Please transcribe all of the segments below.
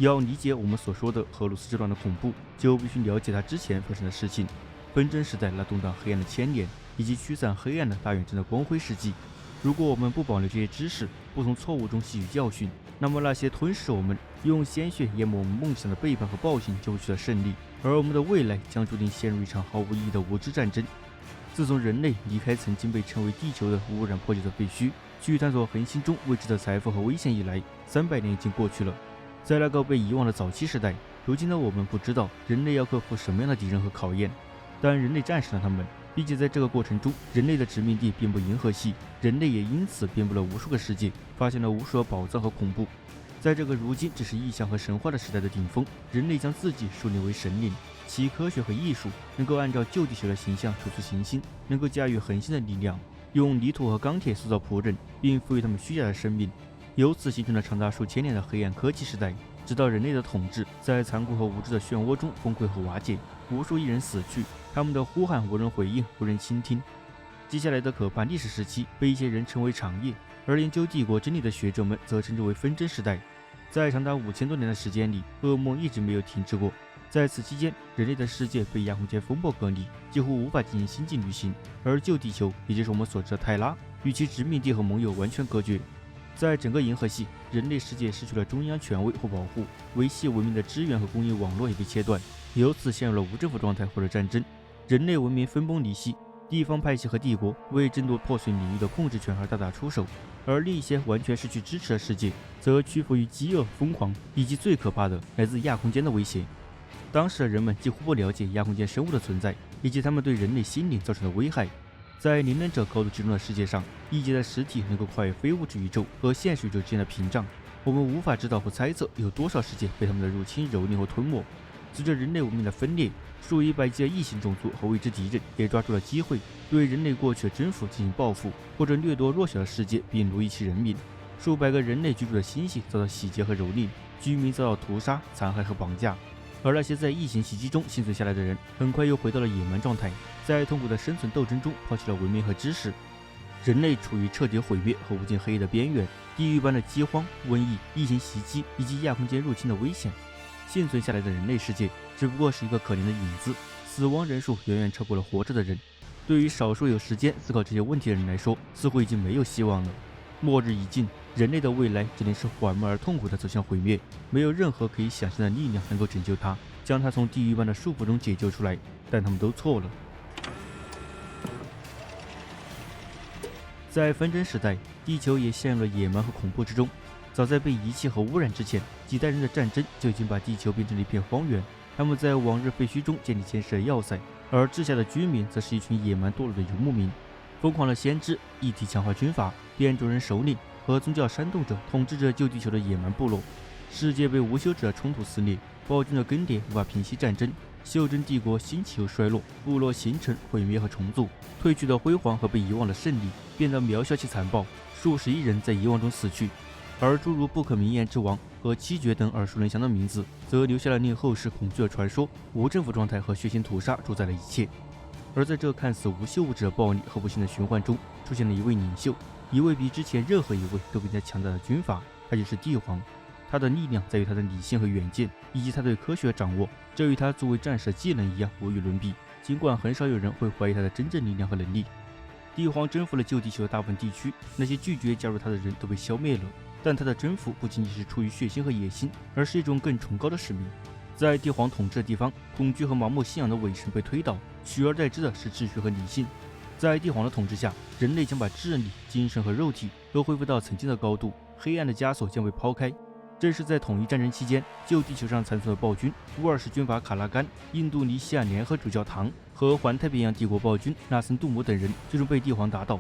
要理解我们所说的荷鲁斯之乱的恐怖，就必须了解它之前发生的事情。纷争时代那动荡黑暗的千年，以及驱散黑暗的大远征的光辉事迹。如果我们不保留这些知识，不从错误中吸取教训，那么那些吞噬我们、用鲜血淹没我们梦想的背叛和暴行就会取得胜利，而我们的未来将注定陷入一场毫无意义的无知战争。自从人类离开曾经被称为地球的污染破旧的废墟，去探索恒星中未知的财富和危险以来，300年已经过去了。在那个被遗忘的早期时代，如今的我们不知道人类要克服什么样的敌人和考验，但人类战胜了他们。并且在这个过程中，人类的殖民地遍布银河系，人类也因此遍布了无数个世界，发现了无数的宝藏和恐怖。在这个如今只是异象和神话的时代的顶峰，人类将自己树立为神灵，其科学和艺术能够按照旧地球的形象处出行星，能够驾驭恒星的力量，用泥土和钢铁塑造仆人，并赋予他们虚假的生命，由此形成了长达数千年的黑暗科技时代。直到人类的统治在残酷和无知的漩涡中崩溃和瓦解，无数艺人死去，他们的呼喊无人回应，无人倾听。接下来的可怕历史时期被一些人称为长夜，而研究帝国真理的学者们则称之为纷争时代。在长达5000多年的时间里，噩梦一直没有停止过。在此期间，人类的世界被亚空间风暴隔离，几乎无法进行星际旅行，而旧地球，也就是我们所知的泰拉，与其殖民地和盟友完全隔绝。在整个银河系，人类世界失去了中央权威或保护，维系文明的资源和工业网络也被切断，由此陷入了无政府状态或者战争。人类文明分崩离析，地方派系和帝国为争夺破碎领域的控制权而大打出手，而另一些完全失去支持的世界则屈服于饥饿、疯狂以及最可怕的来自亚空间的威胁。当时的人们几乎不了解亚空间生物的存在，以及他们对人类心灵造成的危害。在灵能者高度集中的世界上，异界的实体能够跨越非物质宇宙和现实宇宙之间的屏障，我们无法知道和猜测有多少世界被他们的入侵蹂躏或吞没。随着人类文明的分裂，数以百计的异形种族和未知敌人也抓住了机会，对人类过去的征服进行报复，或者掠夺弱小的世界并奴役其人民。数百个人类居住的星系遭到洗劫和蹂躏，居民遭到屠杀、残害和绑架。而那些在异形袭击中幸存下来的人，很快又回到了野蛮状态，在痛苦的生存斗争中抛弃了文明和知识。人类处于彻底毁灭和无尽黑夜的边缘，地狱般的饥荒、瘟疫、异形袭击以及亚空间入侵的危险。幸存下来的人类世界只不过是一个可怜的影子，死亡人数远远超过了活着的人。对于少数有时间思考这些问题的人来说，似乎已经没有希望了。末日已近，人类的未来只能是缓慢而痛苦地走向毁灭，没有任何可以想象的力量能够拯救它，将它从地狱般的束缚中解救出来。但他们都错了。在纷争时代，地球也陷入了野蛮和恐怖之中。早在被遗弃和污染之前，几代人的战争就已经把地球变成了一片荒原。他们在往日废墟中建立坚实的要塞，而治下的居民则是一群野蛮堕落的游牧民。疯狂的先知一体强化军阀、变种人首领和宗教煽动者统治着旧地球的野蛮部落。世界被无休止的冲突撕裂，暴君的更迭无法平息战争，袖珍帝国兴起又衰落，部落形成、毁灭和重组，褪去的辉煌和被遗忘的胜利变得渺小且残暴，数十亿人在遗忘中死去。而诸如不可名言之王和七绝等耳熟能详的名字，则留下了令后世恐惧的传说，无政府状态和血腥屠杀主宰了一切。而在这看似无休无止的暴力和不幸的循环中，出现了一位领袖，一位比之前任何一位都更加强大的军阀，他就是帝皇。他的力量在于他的理性和远见，以及他对科学的掌握，这与他作为战士的技能一样无与伦比。尽管很少有人会怀疑他的真正力量和能力。帝皇征服了旧地球的大部分地区，那些拒绝加入他的人都被消灭了。但他的征服不仅仅是出于血腥和野心，而是一种更崇高的使命。在帝皇统治的地方，恐惧和盲目信仰的伪神被推倒，取而代之的是秩序和理性。在帝皇的统治下，人类将把智力、精神和肉体都恢复到曾经的高度，黑暗的枷锁将被抛开。正是在统一战争期间，旧地球上残存的暴君乌尔什军阀卡拉甘、印度尼西亚联合主教堂和环太平洋帝国暴君纳森杜姆等人最终被帝皇打倒。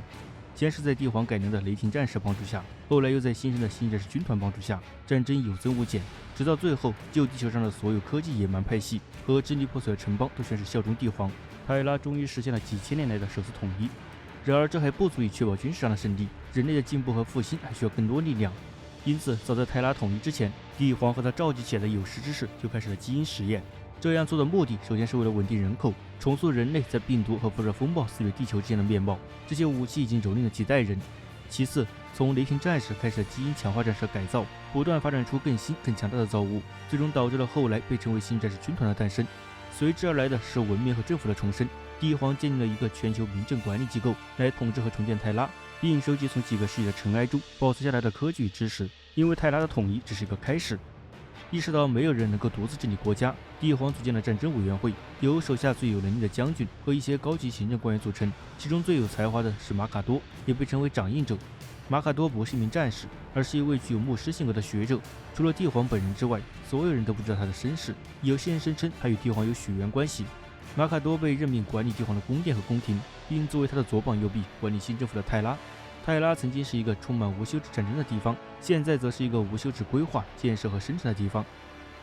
先是在帝皇改良的雷霆战士帮助下，后来又在新生的新战士军团帮助下，战争有增无减，直到最后，旧地球上的所有科技野蛮派系和支离破碎的城邦都宣誓效忠帝皇。泰拉终于实现了几千年来的首次统一。然而，这还不足以确保军事上的胜利，人类的进步和复兴还需要更多力量。因此，早在泰拉统一之前，帝皇和他召集起来的有识之士就开始了基因实验。这样做的目的，首先是为了稳定人口，重塑人类在病毒和辐射风暴肆虐地球之间的面貌。这些武器已经蹂躏了几代人。其次，从雷霆战士开始的基因强化战士改造，不断发展出更新更强大的造物，最终导致了后来被称为新战士军团的诞生。随之而来的是文明和政府的重生，帝皇建立了一个全球民政管理机构来统治和重建泰拉，并收集从几个世纪的尘埃中保存下来的科技与知识。因为泰拉的统一只是一个开始，意识到没有人能够独自治理国家，帝皇组建了战争委员会，由手下最有能力的将军和一些高级行政官员组成，其中最有才华的是马卡多，也被称为掌印者。马卡多不是一名战士，而是一位具有牧师性格的学者。除了帝皇本人之外，所有人都不知道他的身世。有些人声称他与帝皇有血缘关系。马卡多被任命管理帝皇的宫殿和宫廷，并作为他的左膀右臂管理新政府的泰拉。泰拉曾经是一个充满无休止战争的地方，现在则是一个无休止规划、建设和生产的地方。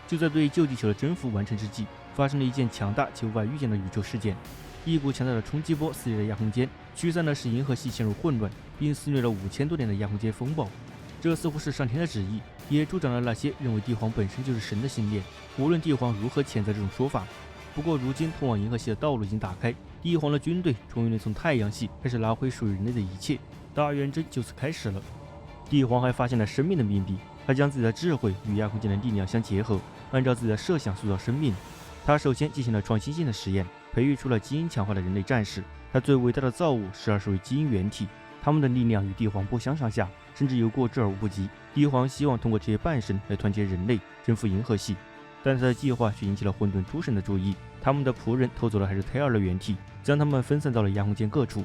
就在对旧地球的征服完成之际，发生了一件强大且无法预见的宇宙事件。一股强大的冲击波撕裂了亚空间，驱散的使银河系陷入混乱，并肆虐了5000多年的亚空间风暴。这似乎是上天的旨意，也助长了那些认为帝皇本身就是神的信念。无论帝皇如何谴责这种说法，不过如今通往银河系的道路已经打开，帝皇的军队终于能从太阳系开始拿回属于人类的一切，大远征就此开始了。帝皇还发现了生命的秘密，他将自己的智慧与亚空间的力量相结合，按照自己的设想塑造生命。他首先进行了创新性的实验，培育出了基因强化的人类战士。他最伟大的造物是20位基因原体，他们的力量与帝皇不相上下，甚至有过之而无不及。帝皇希望通过这些半神来团结人类，征服银河系，但他的计划却引起了混沌诸神的注意。他们的仆人偷走了还是胎儿的原体，将他们分散到了亚空间各处。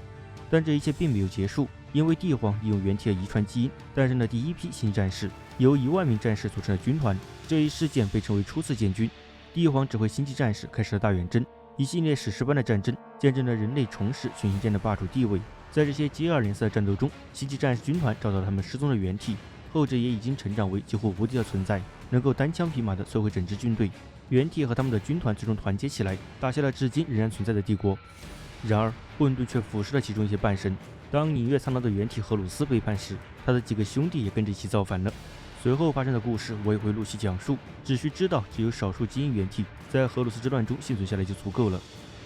但这一切并没有结束，因为帝皇利用原体的遗传基因诞生了第一批新战士，由1万名战士组成的军团。这一事件被称为初次建军。帝皇指挥星际战士开始了大远征，一系列史诗般的战争见证了人类重拾群星间的霸主地位。在这些接二连三的战斗中，星际战士军团找到了他们失踪的原体，后者也已经成长为几乎无敌的存在，能够单枪匹马地摧毁整支军队。原体和他们的军团最终团结起来，打下了至今仍然存在的帝国。然而混沌却腐蚀了其中一些半神。当领略苍狼的原体荷鲁斯背叛时，他的几个兄弟也跟着一起造反了。随后发生的故事我也会陆续讲述，只需知道只有少数基因原体在荷鲁斯之乱中幸存下来就足够了。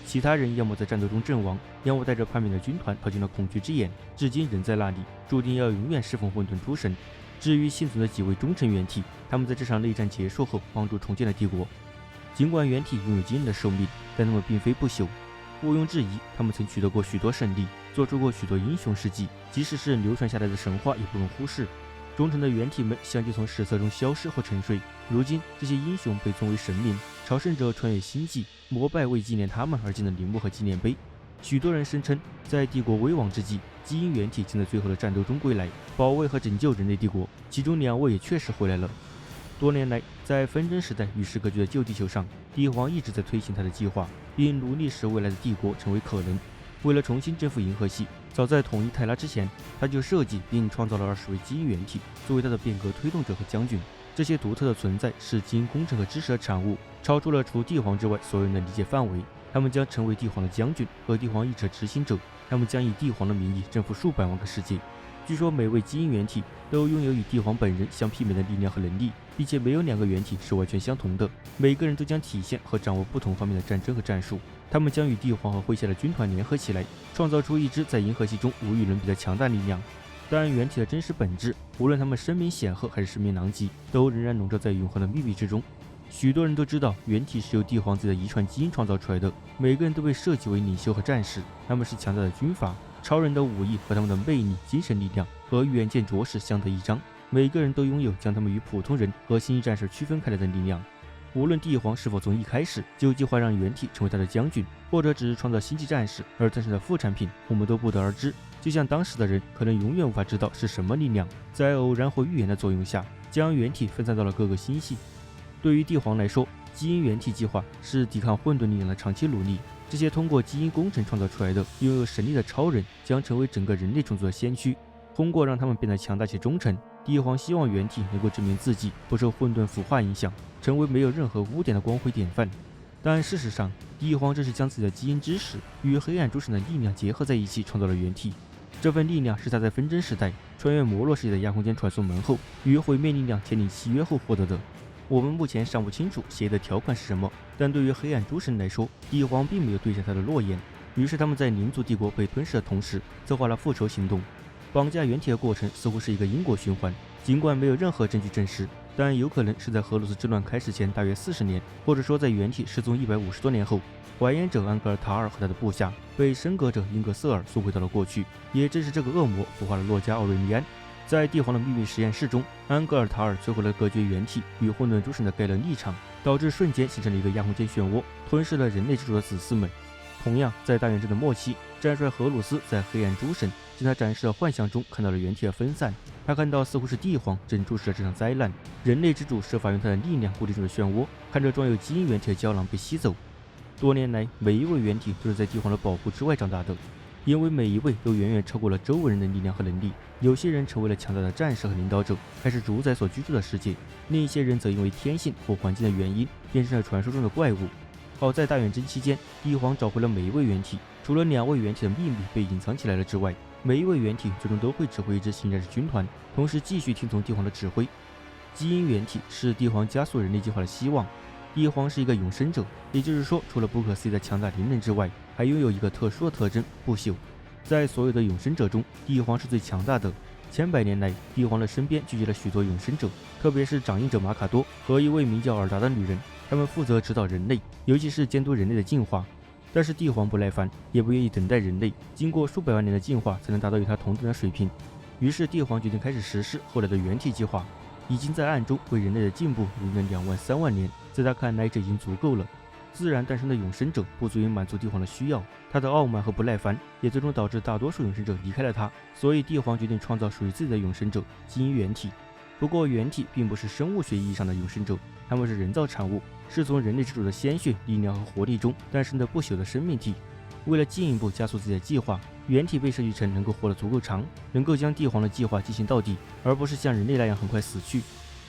其他人要么在战斗中阵亡，要么带着叛变的军团逃进了恐惧之眼，至今仍在那里，注定要永远侍奉混沌诸神。至于幸存的几位忠诚原体，他们在这场内战结束后帮助重建了帝国。尽管原体拥有惊人的寿命，但他们并非不朽。毋庸置疑，他们曾取得过许多胜利，做出过许多英雄事迹，即使是流传下来的神话也不容忽视。忠诚的原体们相继从史册中消失或沉睡，如今这些英雄被尊为神明，朝圣者穿越星际膜拜为纪念他们而建的陵墓和纪念碑。许多人声称，在帝国危亡之际，基因原体将在最后的战斗中归来，保卫和拯救人类帝国，其中2位也确实回来了。多年来，在纷争时代与世隔绝的旧地球上，帝皇一直在推行他的计划，并努力使未来的帝国成为可能。为了重新征服银河系，早在统一泰拉之前，他就设计并创造了20位基因原体，作为他的变革推动者和将军。这些独特的存在是基因工程和知识的产物，超出了除帝皇之外所有人的理解范围。他们将成为帝皇的将军和帝皇意志的执行者，他们将以帝皇的名义征服数百万个世界。据说每位基因原体都拥有与帝皇本人相媲美的力量和能力，并且没有2个原体是完全相同的，每个人都将体现和掌握不同方面的战争和战术。他们将与帝皇和麾下的军团联合起来，创造出一支在银河系中无与伦比的强大力量。但原体的真实本质，无论他们声名显赫还是声名狼藉，都仍然笼罩在永恒的秘密之中。许多人都知道，原体是由帝皇自己的遗传基因创造出来的，每个人都被设计为领袖和战士，他们是强大的军阀，超人的武艺和他们的魅力、精神力量和远见卓识相得益彰，每个人都拥有将他们与普通人和星际战士区分开来的力量。无论帝皇是否从一开始就计划让原体成为他的将军，或者只是创造星际战士而诞生的副产品，我们都不得而知。就像当时的人可能永远无法知道是什么力量，在偶然或预言的作用下，将原体分散到了各个星系。对于帝皇来说，基因原体计划是抵抗混沌力量的长期努力。这些通过基因工程创造出来的拥有神力的超人，将成为整个人类种族的先驱。通过让他们变得强大且忠诚，帝皇希望原体能够证明自己不受混沌腐化影响，成为没有任何污点的光辉典范。但事实上，帝皇正是将自己的基因知识与黑暗诸神的力量结合在一起，创造了原体。这份力量是他在纷争时代穿越摩洛世界的亚空间传送门后，与毁灭力量签订契约后获得的。我们目前尚不清楚协议的条款是什么，但对于黑暗诸神来说，帝皇并没有兑现他的诺言。于是他们在领主帝国被吞噬的同时，策划了复仇行动。绑架原体的过程似乎是一个因果循环，尽管没有任何证据证实，但有可能是在荷鲁斯之乱开始前大约40年，或者说在原体失踪150多年后，还原者安格尔塔尔和他的部下被升格者英格瑟尔送回到了过去。也正是这个恶魔孵化了洛加奥瑞尼安。在帝皇的秘密实验室中，安格尔塔尔摧毁了隔绝原体与混沌诸神的概论立场，导致瞬间形成了一个亚空间漩涡，吞噬了人类之主的子嗣们。同样，在大远征的末期，战帅荷鲁斯在黑暗诸神向他展示了幻象中看到了原体的分散。他看到似乎是帝皇正注视着这场灾难，人类之主设法用他的力量固定住了漩涡，看着装有基因原体的胶囊被吸走。多年来，每一位原体都是在帝皇的保护之外长大的，因为每一位都远远超过了周围人的力量和能力。有些人成为了强大的战士和领导者，开始主宰所居住的世界；另一些人则因为天性或环境的原因，变成了传说中的怪物。好在大远征期间，帝皇找回了每一位原体，除了2位原体的秘密被隐藏起来了之外，每一位原体最终都会指挥一支新战士军团，同时继续听从帝皇的指挥。基因原体是帝皇加速人类进化的希望。帝皇是一个永生者，也就是说，除了不可思议的强大灵能之外，还拥有一个特殊的特征——不朽。在所有的永生者中，帝皇是最强大的。千百年来，帝皇的身边聚集了许多永生者，特别是掌印者马卡多和一位名叫尔达的女人，他们负责指导人类，尤其是监督人类的进化。但是帝皇不耐烦，也不愿意等待人类经过数百万年的进化才能达到与他同等的水平。于是帝皇决定开始实施后来的原体计划，已经在暗中为人类的进步努力了2万3万年。在他看来，这已经足够了。自然诞生的永生者不足以满足帝皇的需要，他的傲慢和不耐烦也最终导致大多数永生者离开了他，所以帝皇决定创造属于自己的永生者——基因原体。不过，原体并不是生物学意义上的永生者，他们是人造产物，是从人类之主的鲜血、力量和活力中诞生的不朽的生命体。为了进一步加速自己的计划，原体被设计成能够活得足够长，能够将帝皇的计划进行到底，而不是像人类那样很快死去。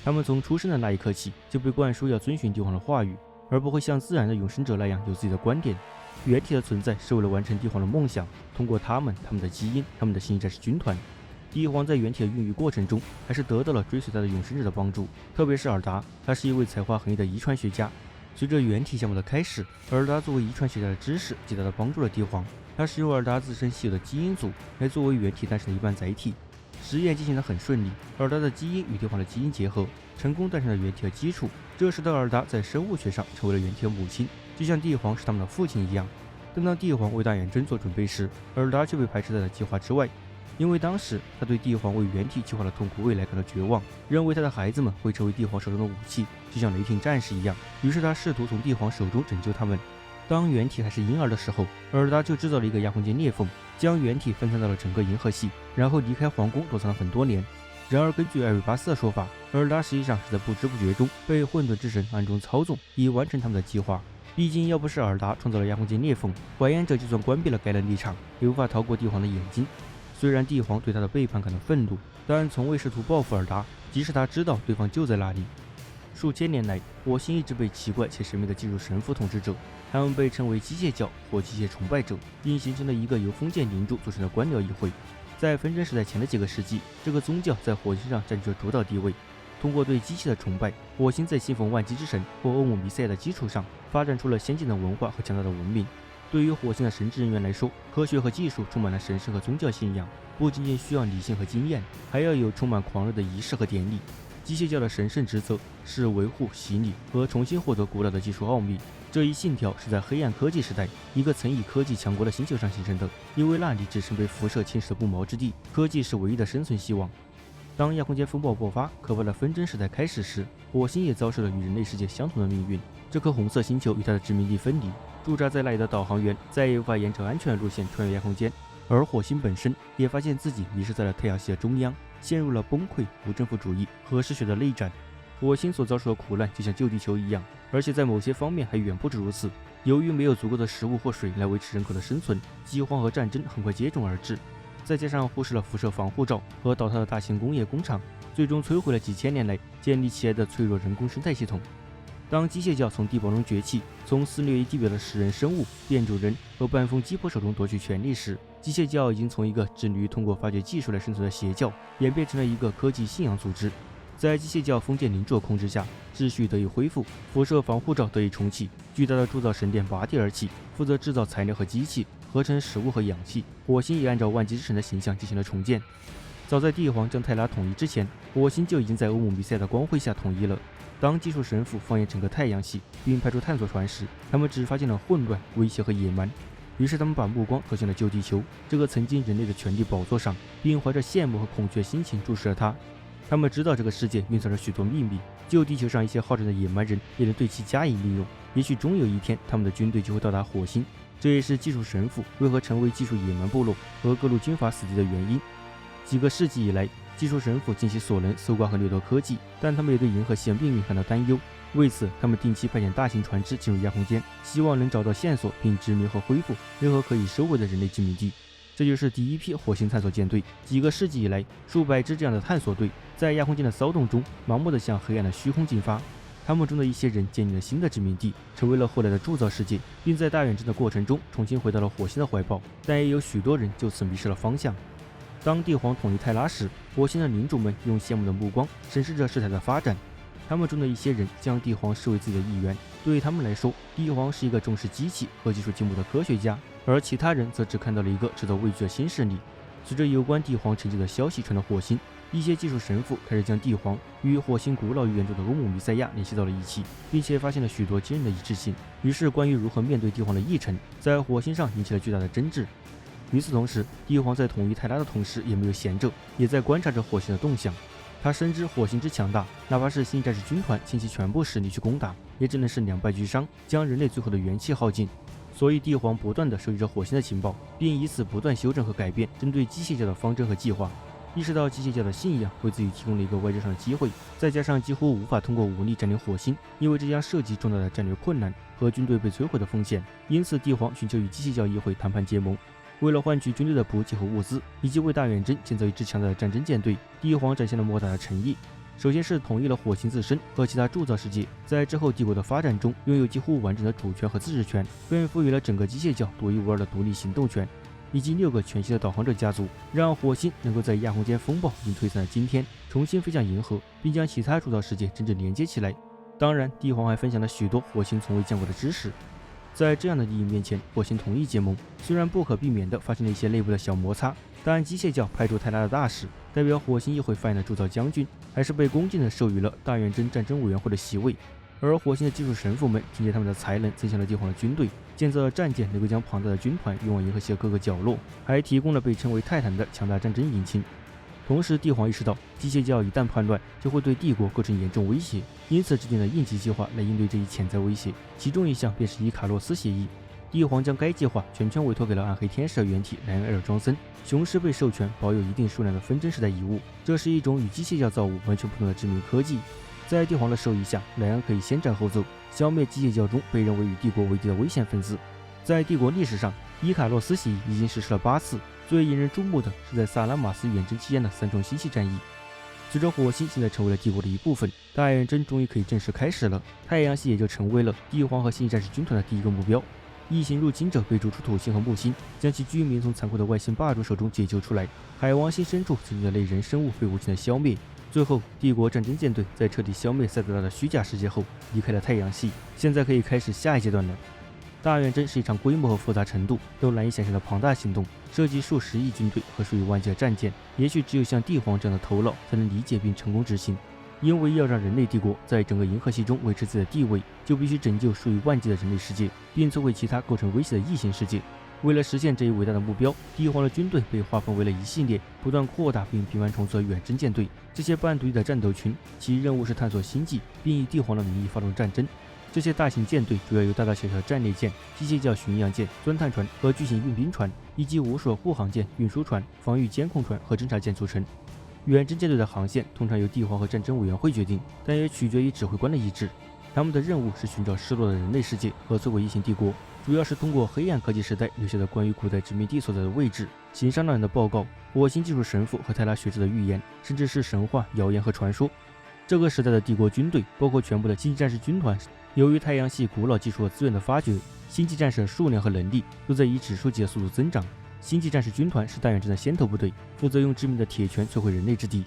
他们从出生的那一刻起就被灌输要遵循帝皇的话语，而不会像自然的永生者那样有自己的观点。原体的存在是为了完成帝皇的梦想，通过他们的基因、他们的新战士军团。帝皇在原体的孕育过程中，还是得到了追随他的永生者的帮助，特别是尔达，他是一位才华横溢的遗传学家。随着原体项目的开始，尔达作为遗传学家的知识极大地帮助了帝皇。他使用尔达自身稀有的基因组来作为原体诞生的一半载体。实验进行得很顺利，尔达的基因与帝皇的基因结合，成功诞生了原体的基础。这使得尔达在生物学上成为了原体的母亲，就像帝皇是他们的父亲一样。但当帝皇为大远征做准备时，尔达却被排斥在了计划之外，因为当时他对帝皇为原体计划的痛苦未来感到绝望，认为他的孩子们会成为帝皇手中的武器，就像雷霆战士一样。于是他试图从帝皇手中拯救他们。当原体还是婴儿的时候，尔达就制造了一个亚空间裂缝，将原体分散到了整个银河系，然后离开皇宫躲藏了很多年。然而，根据艾瑞巴斯的说法，尔达实际上是在不知不觉中被混沌之神暗中操纵，以完成他们的计划。毕竟，要不是尔达创造了亚空间裂缝，还原者就算关闭了该的立场，也无法逃过帝皇的眼睛。虽然帝皇对他的背叛感到愤怒，但从未试图报复尔达，即使他知道对方就在那里。数千年来，火星一直被奇怪且神秘的技术神父统治着，他们被称为机械教或机械崇拜者，并形成了一个由封建领主组成的官僚议会。在纷争时代前的几个世纪，这个宗教在火星上占据了主导地位。通过对机器的崇拜，火星在信奉万机之神或欧姆弥赛亚的基础上，发展出了先进的文化和强大的文明。对于火星的神职人员来说，科学和技术充满了神圣和宗教信仰，不仅仅需要理性和经验，还要有充满狂热的仪式和典礼。机械教的神圣职责是维护、洗礼和重新获得古老的技术奥秘。这一信条是在黑暗科技时代一个曾以科技强国的星球上形成的，因为那里只剩被辐射侵蚀的不毛之地，科技是唯一的生存希望。当亚空间风暴爆发，可怕的纷争时代开始时，火星也遭受了与人类世界相同的命运。这颗红色星球与它的殖民地分离，驻扎在那里的导航员再也无法沿着安全的路线穿越亚空间，而火星本身也发现自己迷失在了太阳系的中央，陷入了崩溃、无政府主义和嗜血的内战。火星所遭受的苦难就像旧地球一样，而且在某些方面还远不止如此。由于没有足够的食物或水来维持人口的生存，饥荒和战争很快接踵而至。再加上忽视了辐射防护罩和倒塌的大型工业工厂，最终摧毁了几千年来建立起来的脆弱人工生态系统。当机械教从地堡中崛起，从肆虐于地表的食人生物、变种人和半疯鸡婆手中夺取权力时，机械教已经从一个致力于通过发掘技术来生存的邪教，演变成了一个科技信仰组织。在机械教封建领主的控制下，秩序得以恢复，辐射防护罩得以重启，巨大的铸造神殿拔地而起，负责制造材料和机器，合成食物和氧气。火星也按照万机之神的形象进行了重建。早在帝皇将泰拉统一之前，火星就已经在欧姆弥赛亚的光辉下统一了。当技术神父放眼整个太阳系，并派出探索船时，他们只发现了混乱、威胁和野蛮。于是他们把目光投向了旧地球这个曾经人类的权力宝座上，并怀着羡慕和恐惧的心情注视着它。他们知道这个世界蕴藏着许多秘密，旧地球上一些好战的野蛮人也能对其加以利用。也许终有一天，他们的军队就会到达火星。这也是技术神父为何成为技术野蛮部落和各路军阀死敌的原因。几个世纪以来，技术神父尽其所能搜刮和掠夺科技，但他们也对银河系的命运感到担忧。为此，他们定期派遣大型船只进入亚空间，希望能找到线索并殖民和恢复任何可以收回的人类殖民地。这就是第一批火星探索舰队。几个世纪以来，数百支这样的探索队在亚空间的骚动中，盲目地向黑暗的虚空进发。他们中的一些人建立了新的殖民地，成为了后来的铸造世界，并在大远征的过程中重新回到了火星的怀抱。但也有许多人就此迷失了方向。当帝皇统一泰拉时，火星的领主们用羡慕的目光审视着事态的发展。他们中的一些人将帝皇视为自己的一员，对他们来说，帝皇是一个重视机器和技术进步的科学家，而其他人则只看到了一个值得畏惧的新势力。随着有关帝皇成就的消息传到火星，一些技术神父开始将帝皇与火星古老预言中的欧姆弥赛亚联系到了一起，并且发现了许多惊人的一致性。于是，关于如何面对帝皇的议程，在火星上引起了巨大的争执。与此同时，帝皇在统一泰拉的同时也没有闲着，也在观察着火星的动向。他深知火星之强大，哪怕是星际战士军团倾其全部实力去攻打，也只能是两败俱伤，将人类最后的元气耗尽。所以帝皇不断地收集着火星的情报，并以此不断修正和改变针对机械教的方针和计划。意识到机械教的信仰为自己提供了一个外交上的机会，再加上几乎无法通过武力占领火星，因为这将涉及重大的战略困难和军队被摧毁的风险。因此，帝皇寻求与机械教议会谈判结盟。为了换取军队的补给和物资，以及为大远征建造一支强大的战争舰队，帝皇展现了莫大的诚意。首先是统一了火星自身和其他铸造世界，在之后帝国的发展中拥有几乎完整的主权和自治权，并赋予了整个机械教独一无二的独立行动权，以及6个全新的导航者家族，让火星能够在亚空间风暴已经退散的今天重新飞向银河，并将其他铸造世界真正连接起来。当然，帝皇还分享了许多火星从未见过的知识。在这样的利益面前，火星同意结盟，虽然不可避免地发生了一些内部的小摩擦，但机械教派出泰拉的大使，代表火星议会发言的铸造将军，还是被恭敬地授予了大远征战争委员会的席位。而火星的技术神父们凭借他们的才能增强了帝皇的军队，建造了战舰能够将庞大的军团运往银河系的各个角落，还提供了被称为泰坦的强大战争引擎。同时，帝皇意识到机械教一旦叛乱，就会对帝国构成严重威胁，因此制定了应急计划来应对这一潜在威胁。其中一项便是伊卡洛斯协议。帝皇将该计划全权委托给了暗黑天使的原体莱恩·埃尔庄森。雄狮被授权保有一定数量的纷争时代遗物，这是一种与机械教造物完全不同的致命科技。在帝皇的授意下，莱恩可以先斩后奏，消灭机械教中被认为与帝国为敌的危险分子。在帝国历史上，伊卡洛斯协议已经实施了8次，最引人注目的是在萨拉马斯远征期间的3重星系战役。随着火星现在成为了帝国的一部分，大远征终于可以正式开始了，太阳系也就成为了帝皇和星际战士军团的第一个目标。异形入侵者被逐出土星和木星，将其居民从残酷的外星霸主手中解救出来。海王星深处曾经的类人生物被无情的消灭。最后，帝国战争舰队在彻底消灭塞德拉的虚假世界后，离开了太阳系。现在可以开始下一阶段了。大远征是一场规模和复杂程度都难以想象的庞大行动，涉及数十亿军队和数以万计的战舰。也许只有像帝皇这样的头脑才能理解并成功执行。因为要让人类帝国在整个银河系中维持自己的地位，就必须拯救数以万计的人类世界，并摧毁其他构成威胁的异形世界。为了实现这一伟大的目标，帝皇的军队被划分为了一系列不断扩大并频繁重组的远征舰队。这些半独立的战斗群，其任务是探索星际，并以帝皇的名义发动战争。这些大型舰队主要由大大小小的战列舰、机械教巡洋舰、钻探船和巨型运兵船，以及无数护航舰、运输船、防御监控船和侦察舰组成。远征舰队的航线通常由帝皇和战争委员会决定，但也取决于指挥官的意志。他们的任务是寻找失落的人类世界和摧毁异形帝国，主要是通过黑暗科技时代留下的关于古代殖民地所在的位置、行商量的报告、火星技术神父和泰拉学者的预言，甚至是神话、谣言和传说。这个时代的帝国军队包括全部的星际战士军团，由于太阳系古老技术和资源的发掘，星际战士的数量和能力都在以指数级的速度增长。星际战士军团是大远征的先头部队，负责用致命的铁拳摧毁人类之敌。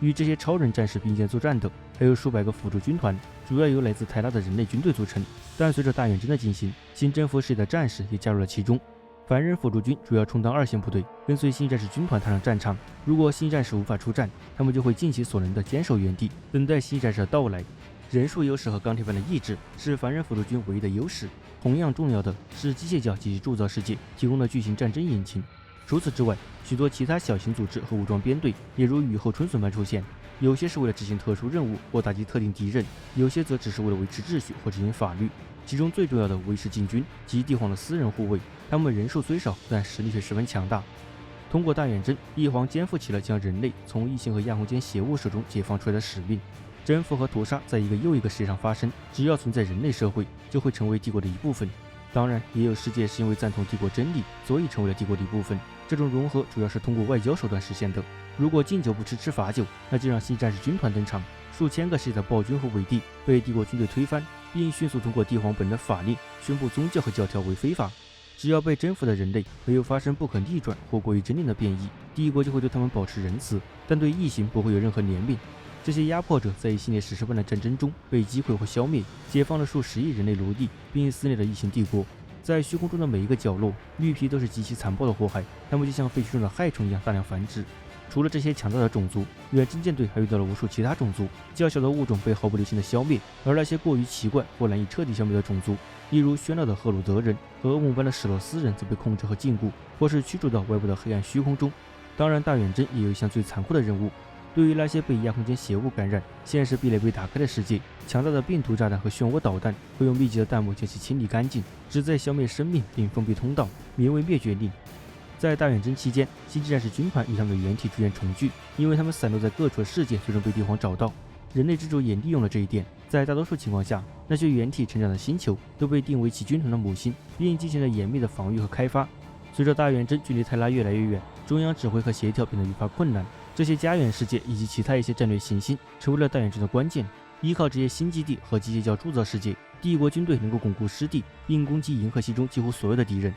与这些超人战士并肩作战的还有数百个辅助军团，主要由来自泰拉的人类军队组成。但随着大远征的进行，新征服世界的战士也加入了其中。凡人辅助军主要充当二线部队，跟随新战士军团踏上战场。如果新战士无法出战，他们就会尽其所能的坚守原地，等待新战士的到来。人数优势和钢铁般的意志是凡人辅助军唯一的优势。同样重要的是机械教及其铸造世界提供了巨型战争引擎。除此之外，许多其他小型组织和武装编队也如雨后春笋般出现，有些是为了执行特殊任务或打击特定敌人，有些则只是为了维持秩序或执行法律。其中最重要的为是禁军及帝皇的私人护卫，他们人数虽少，但实力却十分强大。通过大远征，帝皇肩负起了将人类从异形和亚空间邪物手中解放出来的使命。征服和屠杀在一个又一个世界上发生，只要存在人类社会，就会成为帝国的一部分。当然，也有世界是因为赞同帝国真理，所以成为了帝国的一部分。这种融合主要是通过外交手段实现的。如果敬酒不吃吃罚酒，那就让新战士军团登场。数千个世界的暴君和伪帝被帝国军队推翻，并迅速通过帝皇本的法令宣布宗教和教条为非法。只要被征服的人类没有发生不可逆转或过于狰狞的变异，帝国就会对他们保持仁慈，但对异形不会有任何怜悯。这些压迫者在一系列史诗般的战争中被击溃或消灭，解放了数十亿人类奴隶，并撕裂了异形帝国。在虚空中的每一个角落，绿皮都是极其残暴的祸害，它们就像废墟中的害虫一样大量繁殖。除了这些强大的种族，远征舰队还遇到了无数其他种族，较小的物种被毫不留情的消灭，而那些过于奇怪或难以彻底消灭的种族，例如喧闹的赫鲁德人和噩梦般的史洛斯人，则被控制和禁锢，或是驱逐到外部的黑暗虚空中。当然，大远征也有一项最残酷的任务。对于那些被亚空间邪物感染、现实壁垒被打开的世界，强大的病毒炸弹和漩涡导弹会用密集的弹幕将其清理干净，旨在消灭生命并封闭通道，名为灭绝令。在大远征期间，星际战士军团与他们的原体逐渐重聚，因为他们散落在各处的世界最终被帝皇找到。人类之主也利用了这一点，在大多数情况下，那些原体成长的星球都被定为其军团的母星，并进行了严密的防御和开发。随着大远征距离泰拉越来越远，中央指挥和协调变得愈发困难。这些家园世界以及其他一些战略行星成为了大远征的关键。依靠这些新基地和机械教铸造世界，帝国军队能够巩固失地，并攻击银河系中几乎所有的敌人。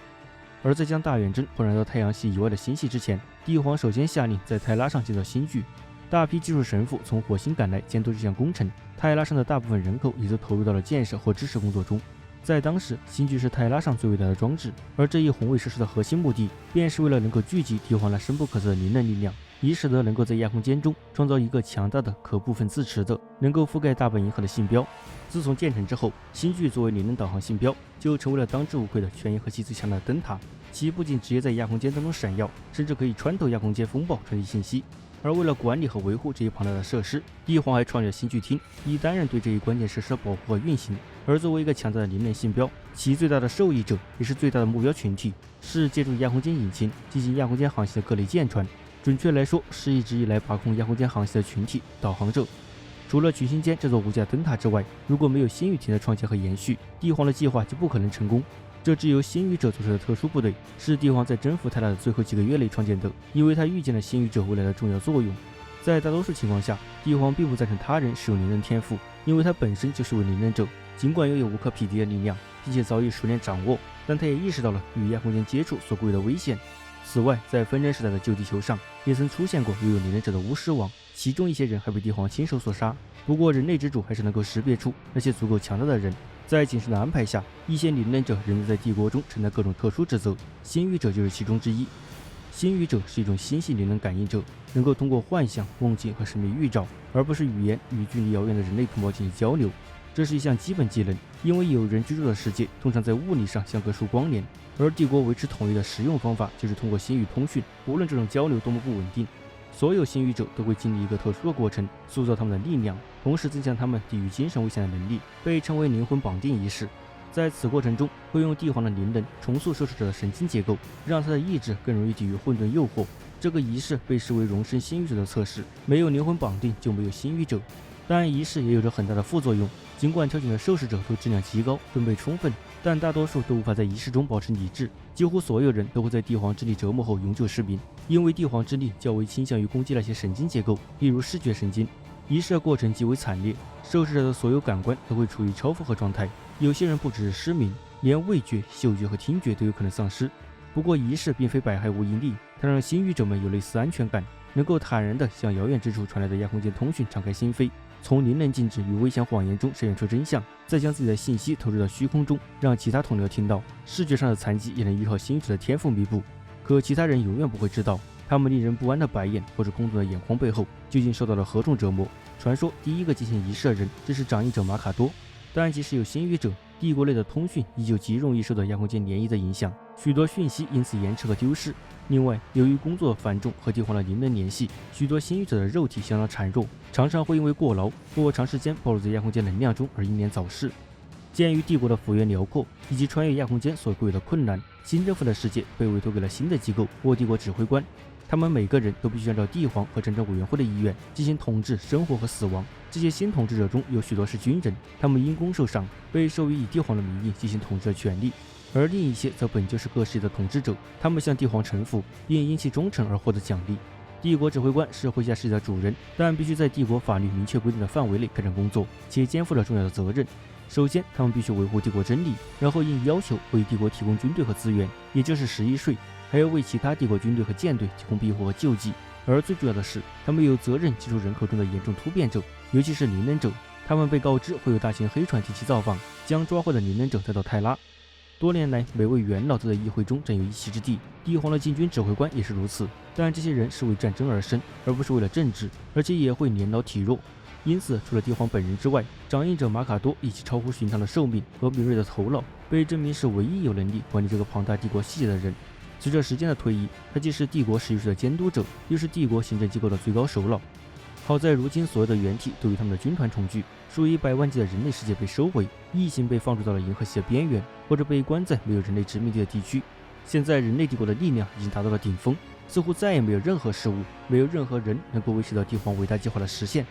而在将大远征扩展到太阳系以外的星系之前，帝皇首先下令在泰拉上建造星具。大批技术神父从火星赶来监督这项工程，泰拉上的大部分人口也都投入到了建设或支持工作中。在当时，星具是泰拉上最伟大的装置，而这一宏伟设施的核心目的，便是为了能够聚集帝皇那深不可测的灵能力量，以使得能够在亚空间中创造一个强大的、可部分自持的、能够覆盖大半银河的信标。自从建成之后，星具作为灵能导航信标，就成为了当之无愧的全银河系最强大的灯塔。其不仅直接在亚空间当中闪耀，甚至可以穿透亚空间风暴传递信息。而为了管理和维护这一庞大的设施，帝皇还创立了星具厅，以担任对这一关键设施的保护和运行。而作为一个强大的灵能信标，其最大的受益者也是最大的目标群体，是借助亚空间引擎进行亚空间航行的各类舰船。准确来说，是一直以来把控亚空间航行的群体导航者。除了群星间这座无价灯塔之外，如果没有星域艇的创建和延续，帝皇的计划就不可能成功。这支由星域者组成的特殊部队，是帝皇在征服泰拉的最后几个月内创建的，因为他预见了星域者未来的重要作用。在大多数情况下，帝皇并不赞成他人使用灵能天赋，因为他本身就是位灵能者，尽管拥有无可匹敌的力量，并且早已熟练掌握，但他也意识到了与亚空间接触所顾虑的危险。此外，在纷争时代的旧地球上，也曾出现过拥有灵能者的巫师王，其中一些人还被帝皇亲手所杀。不过，人类之主还是能够识别出那些足够强大的人。在谨慎的安排下，一些灵能者仍在帝国中承担各种特殊职责，星域者就是其中之一。星域者是一种星系灵能感应者，能够通过幻象、梦境和神秘预兆，而不是语言，与距离遥远的人类同胞进行交流。这是一项基本技能，因为有人居住的世界通常在物理上相隔数光年，而帝国维持统一的实用方法就是通过星域通讯，无论这种交流多么不稳定。所有星域者都会经历一个特殊的过程，塑造他们的力量，同时增强他们抵御精神危险的能力，被称为灵魂绑定仪式。在此过程中，会用帝皇的灵能重塑受试者的神经结构，让他的意志更容易抵御混沌诱惑。这个仪式被视为荣升星域者的测试，没有灵魂绑定就没有星域者。但仪式也有着很大的副作用，尽管挑选的受试者都质量极高，准备充分，但大多数都无法在仪式中保持理智。几乎所有人都会在帝皇之力折磨后永久失明，因为帝皇之力较为倾向于攻击那些神经结构，例如视觉神经。仪式的过程极为惨烈，受试者的所有感官都会处于超负荷状态，有些人不只是失明，连味觉、嗅觉和听觉都有可能丧失。不过仪式并非百害无一利，它让星域者们有类似安全感，能够坦然地向遥远之处传来的亚空间通讯敞开心扉，从灵能禁止与危险谎言中筛选出真相，再将自己的信息投入到虚空中，让其他同僚听到。视觉上的残疾也能依靠星宇宙的天赋弥补，可其他人永远不会知道，他们令人不安的白眼或者空洞的眼眶背后究竟受到了何种折磨。传说第一个进行仪式的人正是掌印者马卡多，但即使有星宇者，帝国内的通讯依旧极容易受到亚空间涟漪的影响，许多讯息因此延迟和丢失。另外，由于工作繁重和帝皇的灵能联系，许多星域者的肉体相当孱弱，常常会因为过劳或长时间暴露在亚空间能量中而英年早逝。鉴于帝国的幅员辽阔以及穿越亚空间所具有的困难，新政府的世界被委托给了新的机构——沃帝国指挥官。他们每个人都必须按照帝皇和战争委员会的意愿进行统治、生活和死亡。这些新统治者中有许多是军人，他们因攻受伤，被授予以帝皇的名义进行统治的权利。而另一些则本就是各世界的统治者，他们向帝皇臣服，并因其忠诚而获得奖励。帝国指挥官是麾下世界的主人，但必须在帝国法律明确规定的范围内开展工作，且肩负了重要的责任。首先，他们必须维护帝国真理，然后应要求为帝国提供军队和资源，也就是11税，还要为其他帝国军队和舰队提供庇护和救济。而最重要的是，他们有责任记住人口中的严重突变者，尤其是灵能者。他们被告知会有大型黑船提前造访，将抓获的灵能者带到泰拉。多年来，每位元老都在议会中占有一席之地，帝皇的禁军指挥官也是如此。但这些人是为战争而生，而不是为了政治，而且也会年老体弱。因此，除了帝皇本人之外，掌印者马卡多以其超乎寻常的寿命和敏锐的头脑，被证明是唯一有能力管理这个庞大帝国细节的人。随着时间的推移，他既是帝国11税的监督者，又是帝国行政机构的最高首脑。好在如今所有的元体都与他们的军团重聚，数以百万计的人类世界被收回，异形被放逐到了银河系的边缘，或者被关在没有人类殖民地的地区。现在人类帝国的力量已经达到了顶峰，似乎再也没有任何事物，没有任何人能够威胁到帝皇伟大计划的实现。